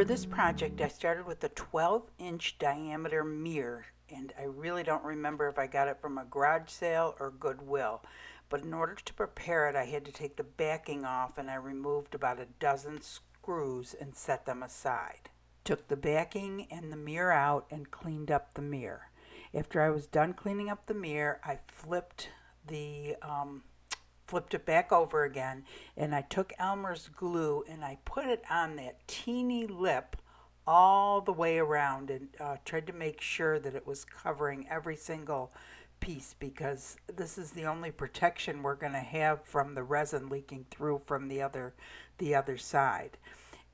For this project, I started with a 12-inch diameter mirror, and I really don't remember if I got it from a garage sale or Goodwill. But in order to prepare it, I had to take the backing off, and I removed about a dozen screws and set them aside. Took the backing and the mirror out and cleaned up the mirror. After I was done cleaning up the mirror, I flipped it back over again, and I took Elmer's glue and I put it on that teeny lip all the way around, and tried to make sure that it was covering every single piece, because this is the only protection we're going to have from the resin leaking through from the other side.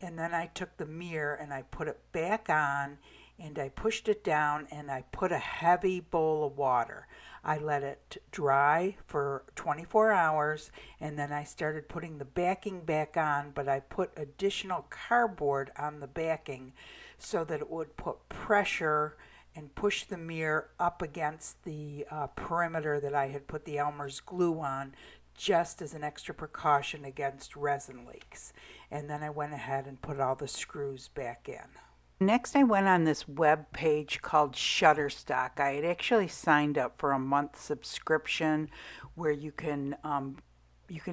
And then I took the mirror and I put it back on, and I pushed it down, and I put a heavy bowl of water. I let it dry for 24 hours, and then I started putting the backing back on, but I put additional cardboard on the backing so that it would put pressure and push the mirror up against the perimeter that I had put the Elmer's glue on, just as an extra precaution against resin leaks. And then I went ahead and put all the screws back in. Next, I went on this web page called Shutterstock. I had actually signed up for a month subscription where you can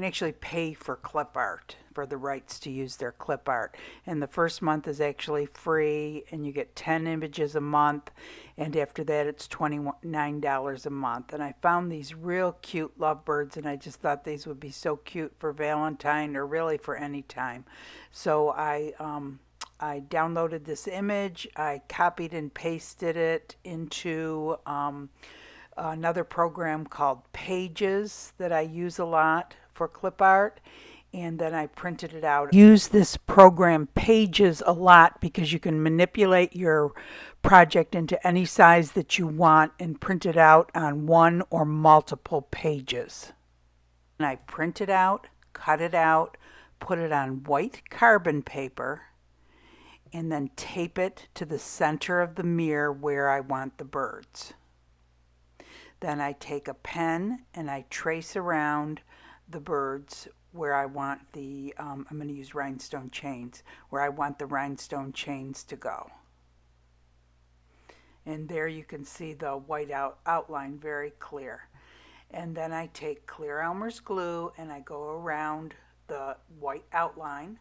actually pay for clip art, for the rights to use their clip art. And the first month is actually free, and you get 10 images a month, and after that it's $29 a month. And I found these real cute lovebirds, and I just thought these would be so cute for Valentine, or really for any time. So I downloaded this image, I copied and pasted it into another program called Pages that I use a lot for clip art, and then I printed it out. Use this program Pages a lot because you can manipulate your project into any size that you want and print it out on one or multiple pages. And I print it out, cut it out, put it on white carbon paper, and then tape it to the center of the mirror where I want the birds. Then I take a pen and I trace around the birds where I want the, I'm going to use rhinestone chains, where I want the rhinestone chains to go. And there you can see the white outline very clear. And then I take clear Elmer's glue and I go around the white outline.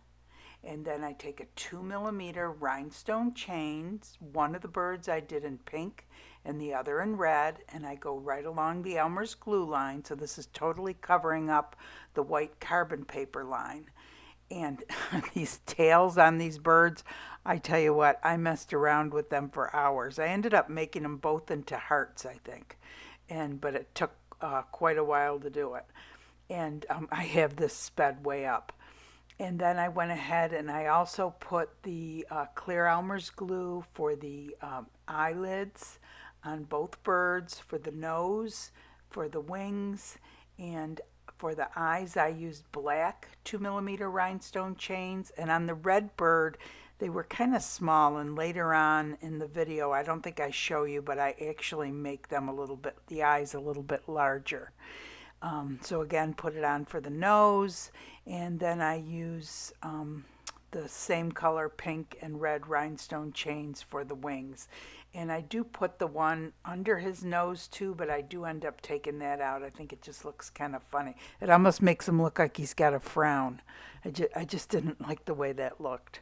And then I take a 2mm rhinestone chains. One of the birds I did in pink and the other in red, and I go right along the Elmer's glue line. So this is totally covering up the white carbon paper line. And these tails on these birds, I tell you what, I messed around with them for hours. I ended up making them both into hearts, I think, but it took quite a while to do it. And I have this sped way up. And then I went ahead and I also put the clear Elmer's glue for the eyelids on both birds, for the nose, for the wings, and for the eyes I used black 2mm rhinestone chains. And on the red bird, they were kind of small, and later on in the video, I don't think I show you, but I actually make them the eyes a little bit larger. So again, put it on for the nose, and then I use the same color pink and red rhinestone chains for the wings. And I do put the one under his nose too, but I do end up taking that out. I think it just looks kind of funny. It almost makes him look like he's got a frown. I just didn't like the way that looked.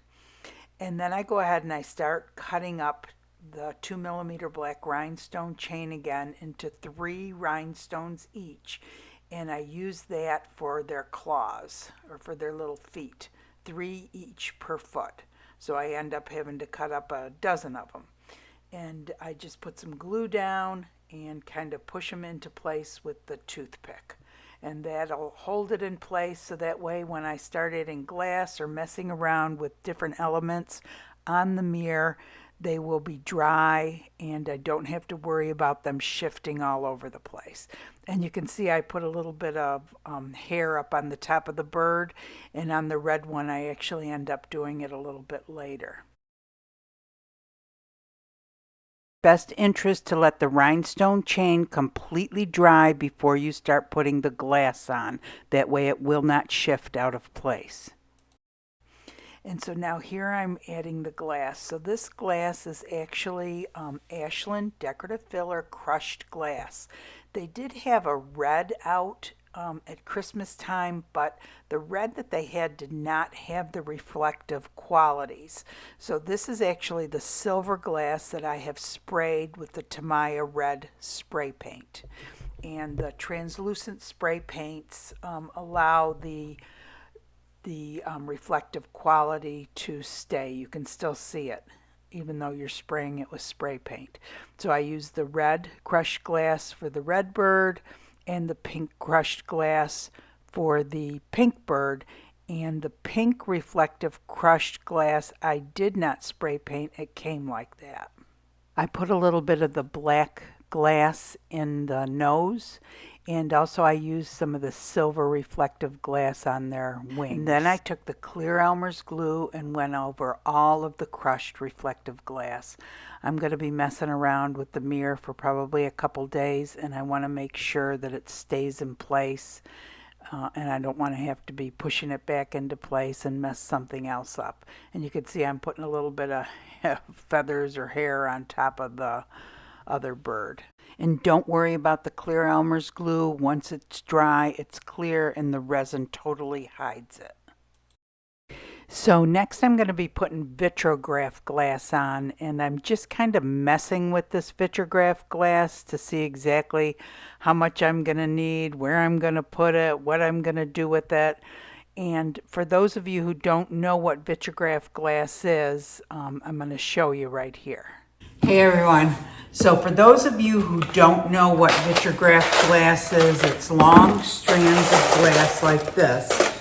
And then I go ahead and I start cutting up the 2mm black rhinestone chain again into 3 rhinestones each. And I use that for their claws, or for their little feet, 3 each per foot. So I end up having to cut up a dozen of them. And I just put some glue down and kind of push them into place with the toothpick. And that'll hold it in place, so that way when I start adding glass or messing around with different elements on the mirror, they will be dry, and I don't have to worry about them shifting all over the place. And you can see I put a little bit of hair up on the top of the bird, and on the red one I actually end up doing it a little bit later. Best interest to let the rhinestone chain completely dry before you start putting the glass on. That way it will not shift out of place. And so now here I'm adding the glass. So this glass is actually Ashland Decorative Filler crushed glass. They did have a red out at Christmas time, but the red that they had did not have the reflective qualities. So this is actually the silver glass that I have sprayed with the TAMIYA red spray paint. And the translucent spray paints allow the reflective quality to stay. You can still see it even though you're spraying it with spray paint. So I use the red crushed glass for the red bird and the pink crushed glass for the pink bird. And the pink reflective crushed glass I did not spray paint. It came like that. I put a little bit of the black glass in the nose, and also I used some of the silver reflective glass on their wings. And then I took the clear Elmer's glue and went over all of the crushed reflective glass. I'm going to be messing around with the mirror for probably a couple days, and I want to make sure that it stays in place, and I don't want to have to be pushing it back into place and mess something else up. And you can see I'm putting a little bit of feathers or hair on top of the other bird. And don't worry about the clear Elmer's glue. Once it's dry, it's clear and the resin totally hides it. So next I'm going to be putting Vitrigraph glass on, and I'm just kind of messing with this Vitrigraph glass to see exactly how much I'm going to need, where I'm going to put it, what I'm going to do with it. And for those of you who don't know what Vitrigraph glass is, I'm going to show you right here. Hey everyone, so for those of you who don't know what Vitrigraph glass is, it's long strands of glass like this.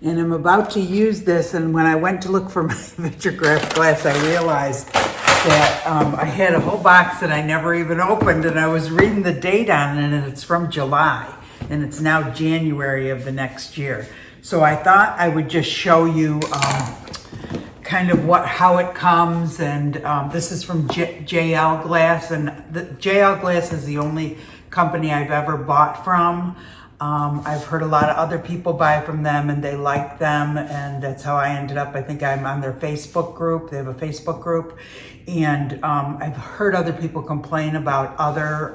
And I'm about to use this, and when I went to look for my Vitrigraph glass, I realized that I had a whole box that I never even opened, and I was reading the date on it, and it's from July, and it's now January of the next year. So I thought I would just show you kind of how it comes, and this is from JL Glass, and the JL Glass is the only company I've ever bought from. I've heard a lot of other people buy from them and they like them, and that's how I ended up. I think I'm on their Facebook group. They have a Facebook group, and I've heard other people complain about other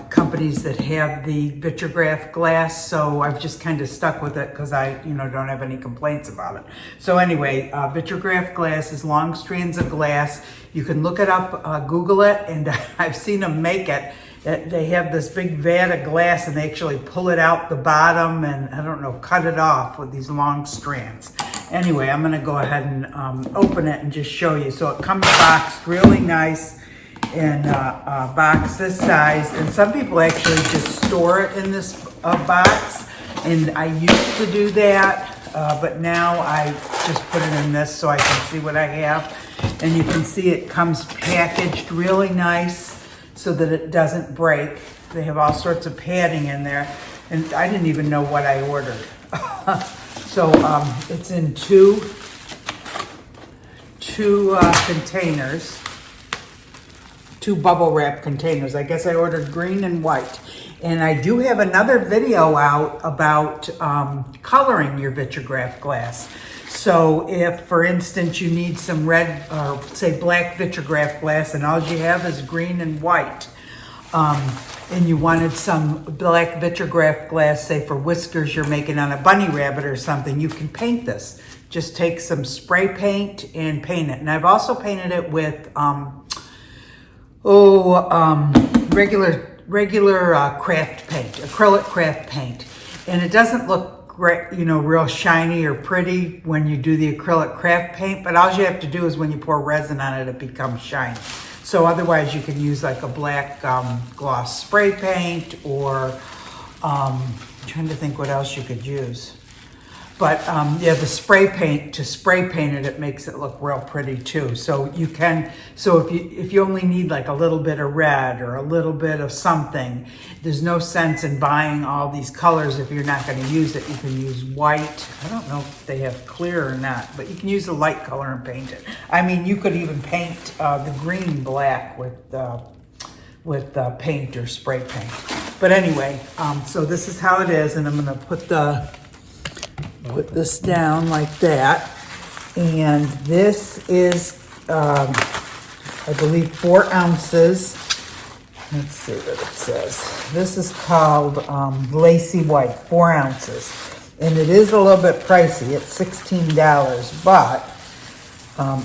companies that have the Vitrigraph glass, so I've just kind of stuck with it because I don't have any complaints about it. So anyway, Vitrigraph glass is long strands of glass. You can look it up, Google it, and I've seen them make it. They have this big vat of glass and they actually pull it out the bottom and, I don't know, cut it off with these long strands. Anyway, I'm going to go ahead and open it and just show you. So it comes boxed really nice in a box this size, and some people actually just store it in this box, and I used to do that, but now I just put it in this so I can see what I have. And you can see it comes packaged really nice so that it doesn't break. They have all sorts of padding in there, and I didn't even know what I ordered. So it's in two containers. 2 bubble wrap containers. I guess I ordered green and white. And I do have another video out about coloring your Vitrigraph glass. So if, for instance, you need some red or say black Vitrigraph glass and all you have is green and white, and you wanted some black Vitrigraph glass, say for whiskers you're making on a bunny rabbit or something, you can paint this. Just take some spray paint and paint it. And I've also painted it with regular craft paint, acrylic craft paint, and it doesn't look great, real shiny or pretty when you do the acrylic craft paint, but all you have to do is when you pour resin on it, it becomes shiny. So otherwise you can use like a black gloss spray paint, or I'm trying to think what else you could use. But yeah, the spray paint, to spray paint it, it makes it look real pretty too. So you can, so if you only need like a little bit of red or a little bit of something, there's no sense in buying all these colors if you're not going to use it. You can use white. I don't know if they have clear or not, but you can use a light color and paint it. I mean, you could even paint the green black with paint or spray paint. But anyway, so this is how it is, and I'm going to put the put this down like that. And this is, I believe, 4 ounces. Let's see what it says. This is called Lacy White, 4 ounces. And it is a little bit pricey. It's $16, but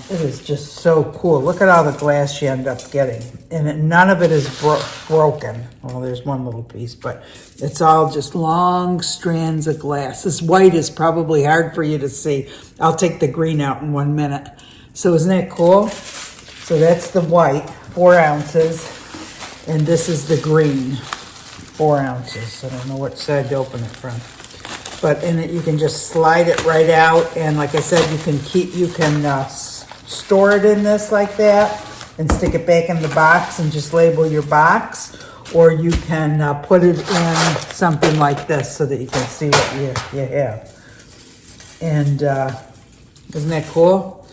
it is just so cool. Look at all the glass you end up getting. And none of it is broken. Well, there's one little piece, but it's all just long strands of glass. This white is probably hard for you to see. I'll take the green out in 1 minute. So isn't that cool? So that's the white, 4 ounces. And this is the green, 4 ounces. I don't know what side to open it from. But in it, you can just slide it right out. And like I said, you can store it in this like that and stick it back in the box and just label your box. Or you can put it in something like this so that you can see what you have. And isn't that cool?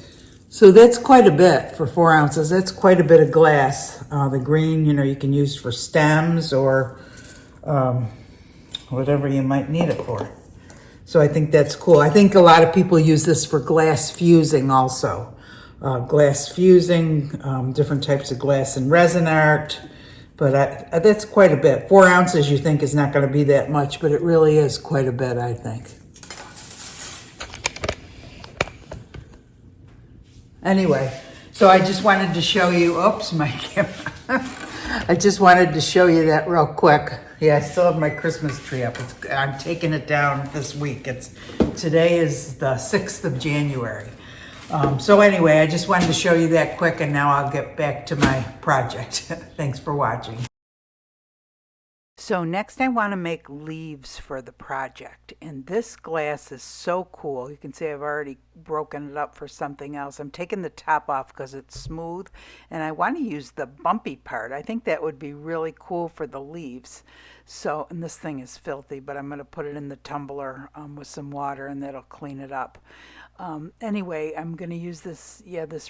So that's quite a bit for 4 ounces. That's quite a bit of glass. The green, you can use for stems or whatever you might need it for. So I think that's cool. I think a lot of people use this for glass fusing also. Glass fusing, different types of glass and resin art. But that's quite a bit. 4 ounces you think is not going to be that much, but it really is quite a bit, I think. Anyway, so I just wanted to show you, oops, my camera. I just wanted to show you that real quick. Yeah, I still have my Christmas tree up. I'm taking it down this week. Today is the 6th of January. So anyway, I just wanted to show you that quick, and now I'll get back to my project. Thanks for watching. So next I want to make leaves for the project, and this glass is so cool. You can see I've already broken it up for something else. I'm taking the top off because it's smooth, and I want to use the bumpy part. I think that would be really cool for the leaves. So, and this thing is filthy, but I'm going to put it in the tumbler with some water, and that'll clean it up. Anyway, I'm going to use this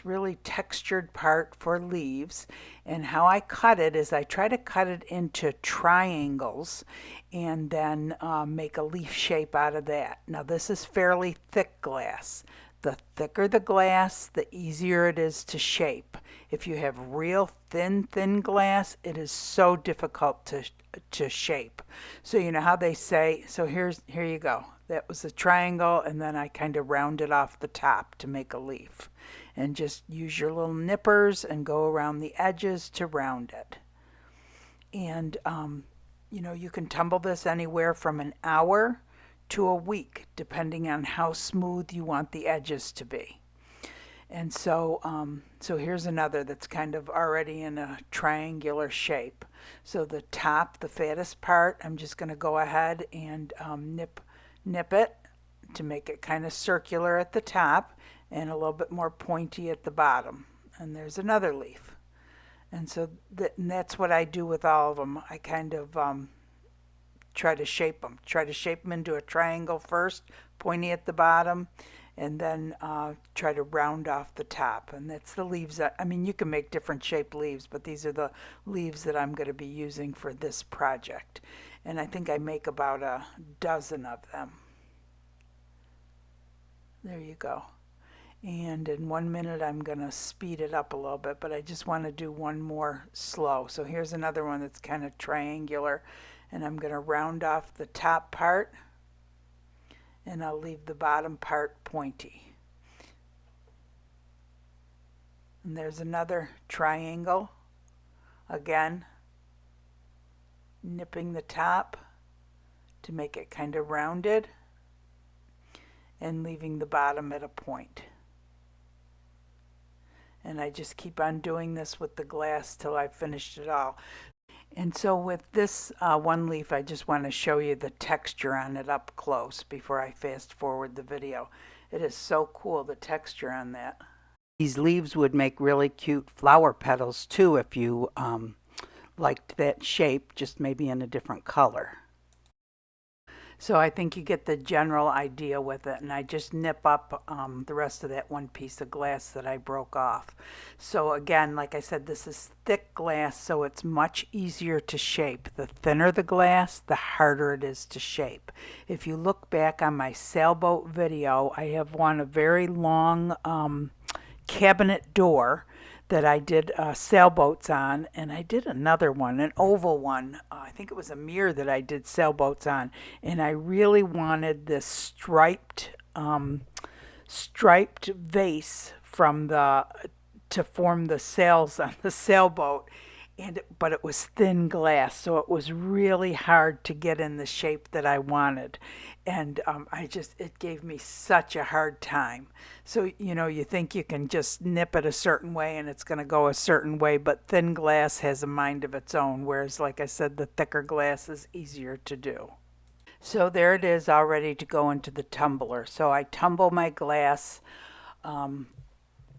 really textured part for leaves, and how I cut it is I try to cut it into triangles and then make a leaf shape out of that. Now this is fairly thick glass. The thicker the glass, the easier it is to shape. If you have real thin glass, it is so difficult to shape. So you know how they say, so here you go. That was a triangle, and then I kind of rounded off the top to make a leaf. And just use your little nippers and go around the edges to round it. And, you can tumble this anywhere from an hour to a week, depending on how smooth you want the edges to be. And so here's another that's kind of already in a triangular shape. So the top, the fattest part, I'm just going to go ahead and nip it to make it kind of circular at the top and a little bit more pointy at the bottom. And there's another leaf. And so that's what I do with all of them. I kind of try to shape them into a triangle first, pointy at the bottom, and then try to round off the top. And that's the leaves you can make different shaped leaves, but these are the leaves that I'm going to be using for this project. And I think I make about a dozen of them. There you go. And in 1 minute I'm going to speed it up a little bit, but I just want to do one more slow. So here's another one that's kind of triangular, and I'm going to round off the top part, and I'll leave the bottom part pointy. And there's another triangle. Again, nipping the top to make it kind of rounded and leaving the bottom at a point. And I just keep on doing this with the glass till I've finished it all. And so with this one leaf, I just want to show you the texture on it up close before I fast forward the video. It is so cool, the texture on that. These leaves would make really cute flower petals too if you liked that shape, just maybe in a different color. So I think you get the general idea with it, and I just nip up the rest of that one piece of glass that I broke off. So again, like I said, this is thick glass, so it's much easier to shape. The thinner the glass, the harder it is to shape. If you look back on my sailboat video, I have one a very long cabinet door that I did sailboats on, and I did another one, an oval one. I think it was a mirror that I did sailboats on, and I really wanted this striped vase from the to form the sails on the sailboat, but it was thin glass, so it was really hard to get in the shape that I wanted. And it gave me such a hard time. So, you think you can just nip it a certain way and it's going to go a certain way, but thin glass has a mind of its own, whereas, like I said, the thicker glass is easier to do. So there it is, all ready to go into the tumbler. So I tumble my glass.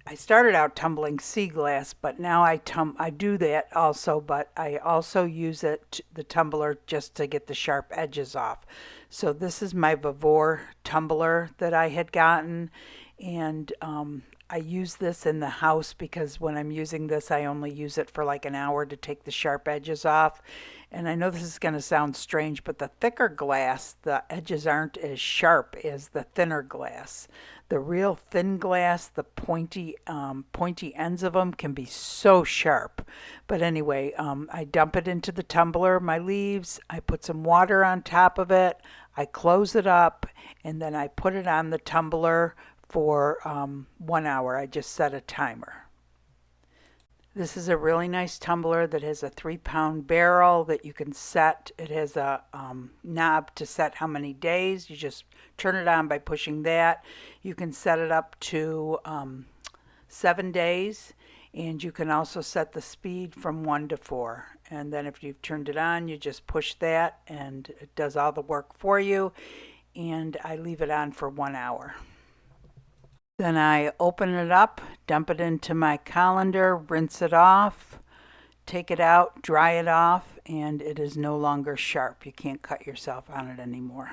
I started out tumbling sea glass, but now I do that also, but I also use the tumbler just to get the sharp edges off. So this is my Vevor tumbler that I had gotten, and I use this in the house because when I'm using this, I only use it for like an hour to take the sharp edges off. And I know this is going to sound strange, but the thicker glass, the edges aren't as sharp as the thinner glass. The real thin glass, the pointy ends of them can be so sharp. But anyway, I dump it into the tumbler, my leaves. I put some water on top of it. I close it up, and then I put it on the tumbler for 1 hour. I just set a timer. This is a really nice tumbler that has a 3-pound barrel that you can set. It has a knob to set how many days. You just turn it on by pushing that. You can set it up to 7 days, and you can also set the speed from 1 to 4. And then if you've turned it on, you just push that and it does all the work for you. And I leave it on for 1 hour. Then I open it up, dump it into my colander, rinse it off, take it out, dry it off, and it is no longer sharp. You can't cut yourself on it anymore.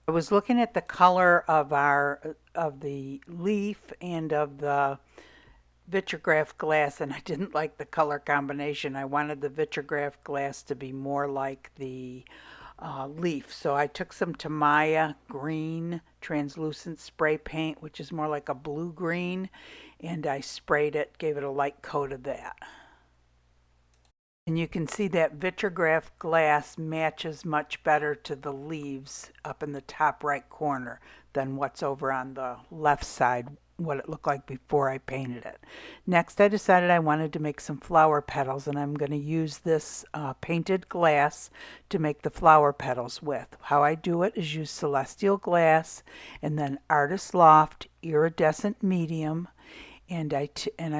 I was looking at the color of the leaf and of the Vitrigraph glass, and I didn't like the color combination. I wanted the Vitrigraph glass to be more like the leaf. So I took some TAMIYA green translucent spray paint, which is more like a blue green, and I sprayed it, gave it a light coat of that. And you can see that Vitrigraph glass matches much better to the leaves up in the top right corner than what's over on the left side, what it looked like before I painted it. Next, I decided I wanted to make some flower petals, and I'm going to use this painted glass to make the flower petals with. How I do it is use Celestial glass and then Artist Loft iridescent medium, and I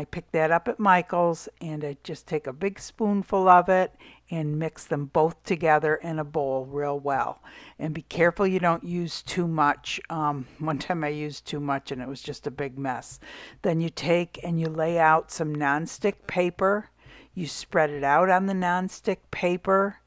pick that up at Michael's, and I just take a big spoonful of it and mix them both together in a bowl real well. And be careful you don't use too much. One time I used too much and it was just a big mess. Then you take and you lay out some nonstick paper. You spread it out on the nonstick paper,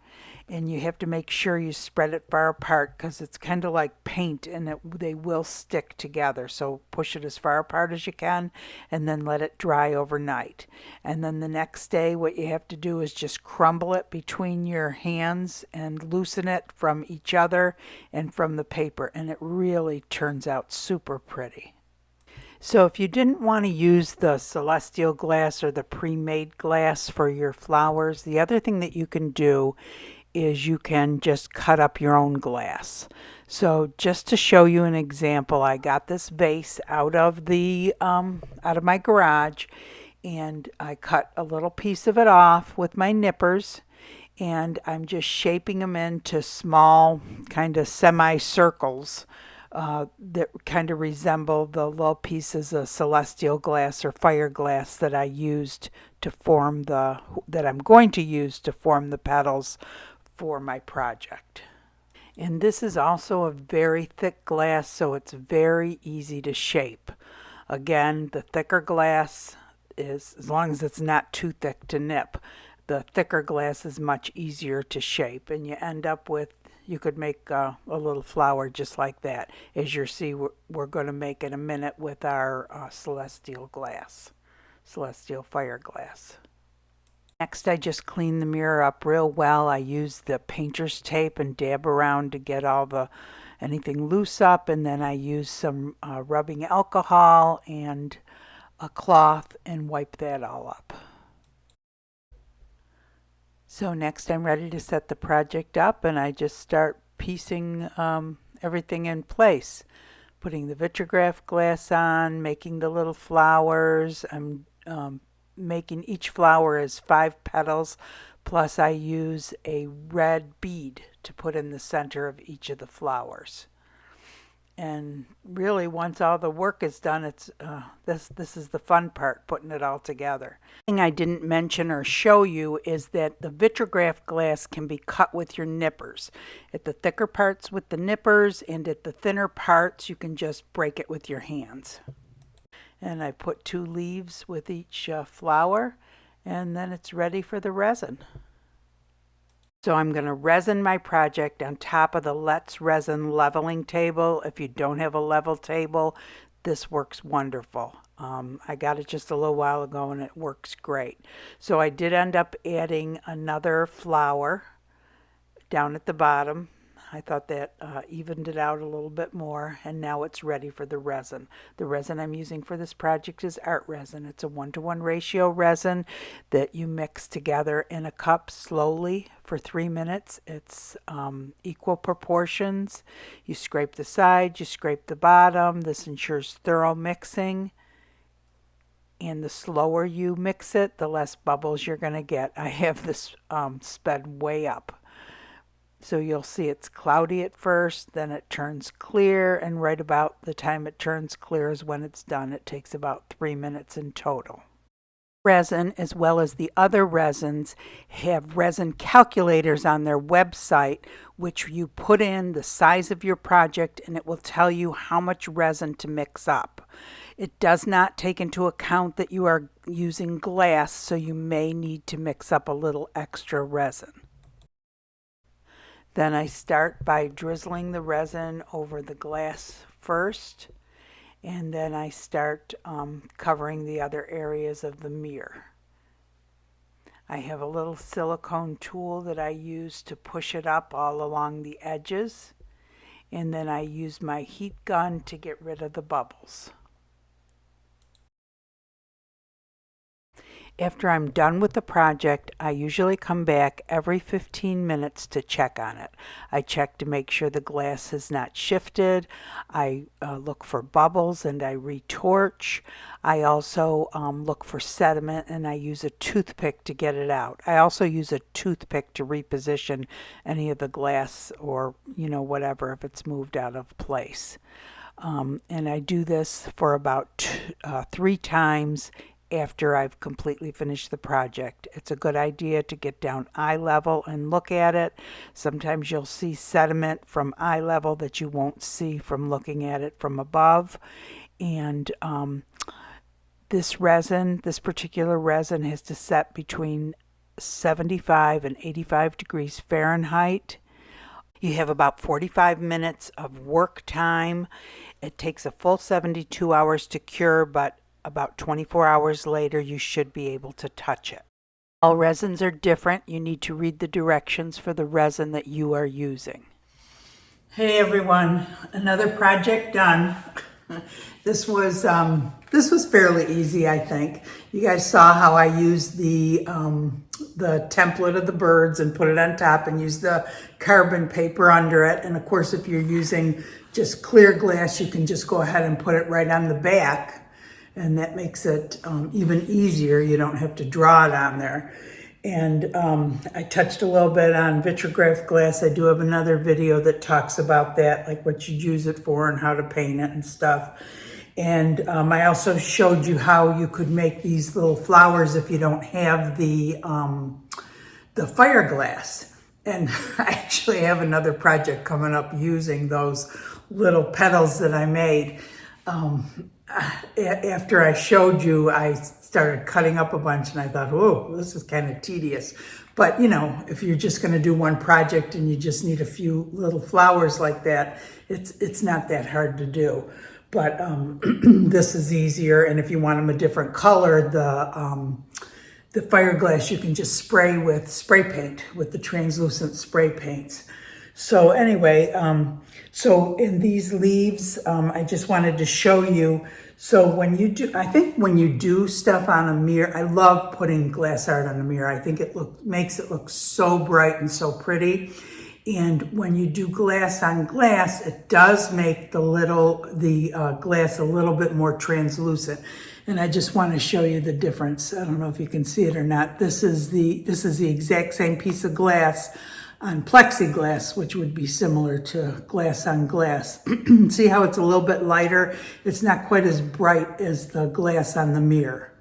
and you have to make sure you spread it far apart because it's kind of like paint and they will stick together. So push it as far apart as you can and then let it dry overnight. And then the next day what you have to do is just crumble it between your hands and loosen it from each other and from the paper, and it really turns out super pretty. So if you didn't want to use the Celestial glass or the pre-made glass for your flowers, the other thing that you can do is you can just cut up your own glass. So just to show you an example, I got this vase out of my garage, and I cut a little piece of it off with my nippers, and I'm just shaping them into small kind of semicircles that kind of resemble the little pieces of Celestial glass or fire glass that I used to form that I'm going to use to form the petals for my project. And this is also a very thick glass, so it's very easy to shape. Again, the thicker glass is, as long as it's not too thick to nip, the thicker glass is much easier to shape, and you end up with You could make a little flower just like that, as you'll see we're going to make in a minute with our celestial fire glass. Next, I just clean the mirror up real well. I use the painter's tape and dab around to get anything loose up, and then I use some rubbing alcohol and a cloth and wipe that all up. So next I'm ready to set the project up, and I just start piecing everything in place. Putting the Vitrigraph glass on, making the little flowers. I'm making each flower as 5 petals, plus I use a red bead to put in the center of each of the flowers. And really, once all the work is done, it's this is the fun part, putting it all together. The thing I didn't mention or show you is that the Vitrigraph glass can be cut with your nippers. At the thicker parts with the nippers, and at the thinner parts you can just break it with your hands. And I put 2 leaves with each flower, and then it's ready for the resin. So I'm going to resin my project on top of the Let's Resin leveling table. If you don't have a level table, this works wonderful. I got it just a little while ago and it works great. So I did end up adding another flower down at the bottom. I thought that evened it out a little bit more, and now it's ready for the resin. The resin I'm using for this project is art resin. It's a 1-to-1 ratio resin that you mix together in a cup slowly for 3 minutes. It's equal proportions. You scrape the sides, you scrape the bottom. This ensures thorough mixing. And the slower you mix it, the less bubbles you're going to get. I have this sped way up. So you'll see it's cloudy at first, then it turns clear, and right about the time it turns clear is when it's done. It takes about 3 minutes in total. Resin, as well as the other resins, have resin calculators on their website, which you put in the size of your project and it will tell you how much resin to mix up. It does not take into account that you are using glass, so you may need to mix up a little extra resin. Then I start by drizzling the resin over the glass first, and then I start covering the other areas of the mirror. I have a little silicone tool that I use to push it up all along the edges, and then I use my heat gun to get rid of the bubbles. After I'm done with the project, I usually come back every 15 minutes to check on it. I check to make sure the glass has not shifted. I look for bubbles and I retorch. I also look for sediment, and I use a toothpick to get it out. I also use a toothpick to reposition any of the glass or, whatever, if it's moved out of place. And I do this for about 3 times after I've completely finished the project. It's a good idea to get down eye level and look at it. Sometimes you'll see sediment from eye level that you won't see from looking at it from above. And this particular resin has to set between 75 and 85 degrees Fahrenheit. You have about 45 minutes of work time. It takes a full 72 hours to cure, but about 24 hours later, you should be able to touch it. All resins are different. You need to read the directions for the resin that you are using. Hey everyone, another project done. This was fairly easy, I think. You guys saw how I used the template of the birds and put it on top and used the carbon paper under it. And of course, if you're using just clear glass, you can just go ahead and put it right on the back. And that makes it even easier. You don't have to draw it on there. And I touched a little bit on Vitrigraph glass. I do have another video that talks about that, like what you'd use it for and how to paint it and stuff. And I also showed you how you could make these little flowers if you don't have the fire glass. And I actually have another project coming up using those little petals that I made. After I showed you, I started cutting up a bunch and I thought, oh, this is kind of tedious. But, you know, if you're just going to do one project and you just need a few little flowers like that, it's not that hard to do. But this is easier. And if you want them a different color, the fiberglass you can just spray with spray paint, with the translucent spray paints. So anyway, so in these leaves, I just wanted to show you. So when you do, I think when you do stuff on a mirror, I love putting glass art on a mirror. I think it makes it look so bright and so pretty. And when you do glass on glass, it does make the glass a little bit more translucent. And I just want to show you the difference. I don't know if you can see it or not. This is the exact same piece of glass on plexiglass, which would be similar to glass on glass. See how it's a little bit lighter? It's not quite as bright as the glass on the mirror.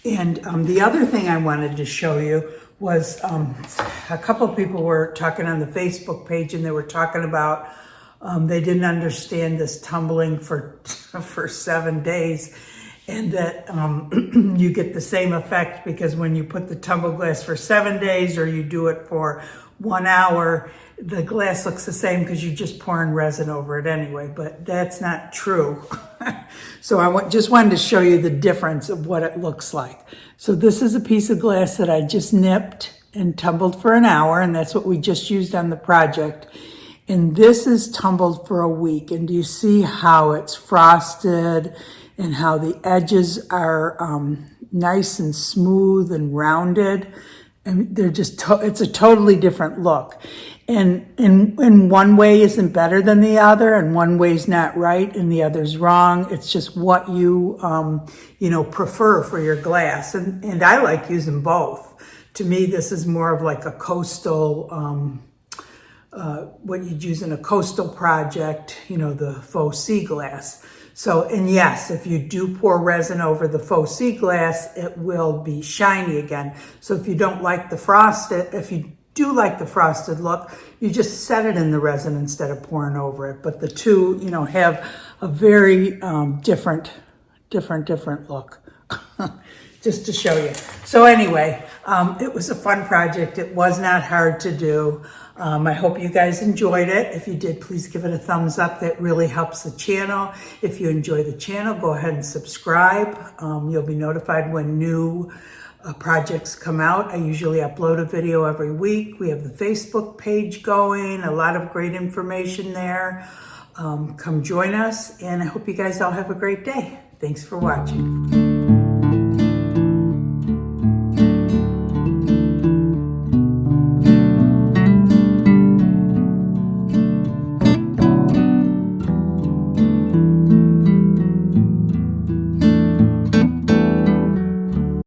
And the other thing I wanted to show you was a couple of people were talking on the Facebook page, and they were talking about they didn't understand this tumbling for 7 days, and that you get the same effect because when you put the tumble glass for 7 days or you do it for 1 hour, the glass looks the same because you're just pouring resin over it anyway, but that's not true. So I just wanted to show you the difference of what it looks like. So this is a piece of glass that I just nipped and tumbled for an hour, and that's what we just used on the project. And this is tumbled for a week. And do you see how it's frosted and how the edges are nice and smooth and rounded? And they're just, it's a totally different look. And in one way isn't better than the other, and one way's not right and the other's wrong. It's just what you, you know, prefer for your glass. And I like using both. To me, this is more of like a coastal, what you'd use in a coastal project, you know, the faux sea glass. So, and yes, if you do pour resin over the faux sea glass, it will be shiny again. So if you don't like the frosted, if you do like the frosted look, you just set it in the resin instead of pouring over it. But the two, you know, have a very different look. Just to show you. So anyway, it was a fun project. It was not hard to do. I hope you guys enjoyed it. If you did, please give it a thumbs up. That really helps the channel. If you enjoy the channel, go ahead and subscribe. You'll be notified when new projects come out. I usually upload a video every week. We have the Facebook page going, a lot of great information there. Come join us, and I hope you guys all have a great day. Thanks for watching.